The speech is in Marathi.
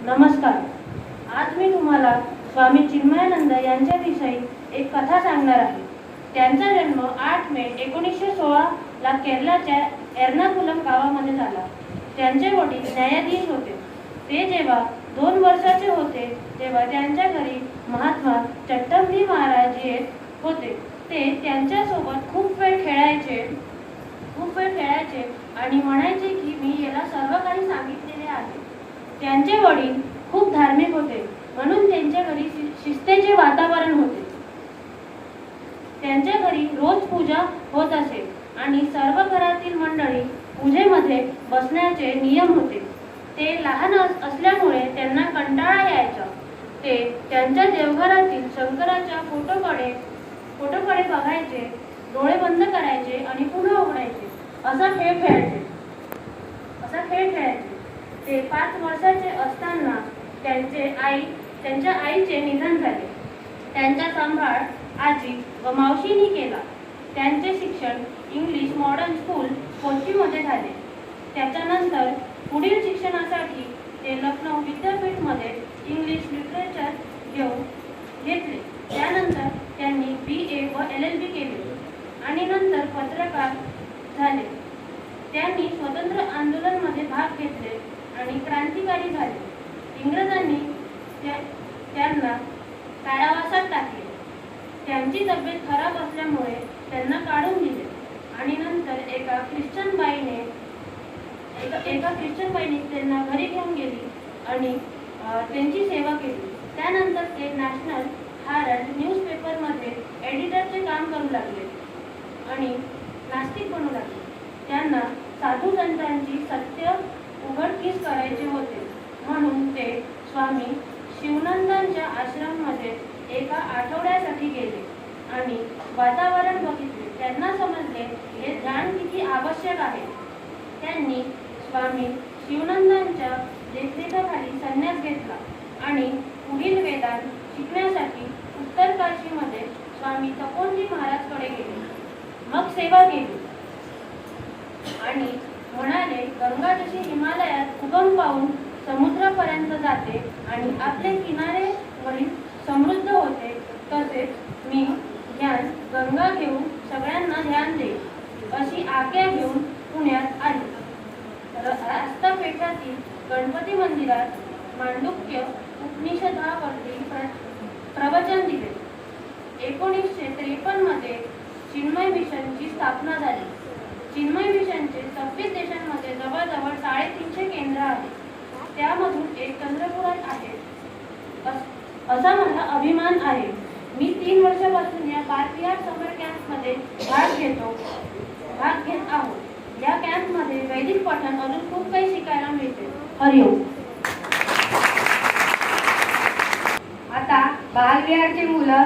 नमस्कार. आज मी तुम्हाला स्वामी चिन्मयानंद यांच्याविषयी एक कथा सांगणार आहे. त्यांचा जन्म 8 मे 1916 ला केरळच्या एर्नाकुलम गावामध्ये झाला. त्यांचे वडील न्यायाधीश होते. ते जेव्हा 2 वर्षाचे होते तेव्हा त्यांच्या घरी महात्मा चट्टंबी महाराज येत होते. ते त्यांच्यासोबत खूप वेळ खेळायचे आणि म्हणायचे की मी याला सर्व काही सांगितलेले आहे. त्यांचे वडील खूप धार्मिक होते, म्हणून त्यांच्या घरी शिस्तीचे वातावरण होते. त्यांच्या घरी रोज पूजा होत असे आणि सर्व घरातील मंडळी पूजेमध्ये बसण्याचे नियम होते. ते लहान असल्यामुळे त्यांना कंटाळा यायचा. ते त्यांच्या देवघरातील शंकराच्या फोटोकडे बघायचे, डोळे बंद करायचे आणि पुन्हा उघडायचे. असा खेळ खेळायचे. ते 5 वर्षाचे असताना त्यांच्या आईचे निधन झाले. त्यांचा सांभाळ आजी व मावशींनी केला. त्यांचे शिक्षण इंग्लिश मॉडर्न स्कूल कोचीमध्ये झाले. त्याच्यानंतर पुढील शिक्षणासाठी ते लखनौ विद्यापीठमध्ये इंग्लिश लिटरेचर घेतले. त्यानंतर त्यांनी BA व LLB केले आणि नंतर पत्रकार झाले. त्यांनी स्वतंत्र आंदोलनामध्ये भाग घेतले आणि क्रांतिकारी झाले. इंग्रजांनी त्यांना कारावासात टाकले. त्यांची तब्येत खराब असल्यामुळे त्यांना काढून दिले आणि नंतर एका ख्रिश्चन बाईने त्यांना घरी घेऊन गेली आणि त्यांची सेवा केली. त्यानंतर ते नॅशनल हेराल्ड न्यूजपेपरमध्ये एडिटरचे काम करू लागले आणि नास्तिक बनू लागले. त्यांना साधू संतांची सत्य उघडकीस करायचे होते, म्हणून ते स्वामी शिवानंदांच्या आश्रममध्ये एका आठवड्यासाठी गेले आणि वातावरण बघितले. त्यांना समजले हे ध्यान किती आवश्यक आहे. त्यांनी स्वामी शिवानंदांच्या देखरेखीखाली संन्यास घेतला आणि पुढील वेदांत शिकण्यासाठी उत्तर काशीमध्ये स्वामी तपोजी महाराजकडे गेले. मग सेवा केली आणि म्हणाले, गंगा जशी हिमालयात उगम पावून समुद्रापर्यंत जाते आणि आपले किनारेवरील समृद्ध होते, तसेच मी ध्यान गंगा घेऊन सगळ्यांना ध्यान देईल अशी आज्ञा घेऊन पुण्यात आली. रास्तापेठातील गणपती मंदिरात मांडुक्य उपनिषदावरती प्रवचन दिले. 1953 मध्ये चिन्मय मिशनची स्थापना झाली. चिन्मय मिशनचे 26 देशांमध्ये जवळजवळ 350 केंद्र आहेत. त्यामधून एक चंद्रपुरात आहे. असा मला अभिमान आहे. मी 3 वर्षापासून या पार्कयार्ड समर कॅम्पमध्ये भाग घेत आहोत. या कॅम्पमध्ये वैदिक पठण अजून खूप काही शिकायला मिळते. हरिओम. आता बालविहारची मुलं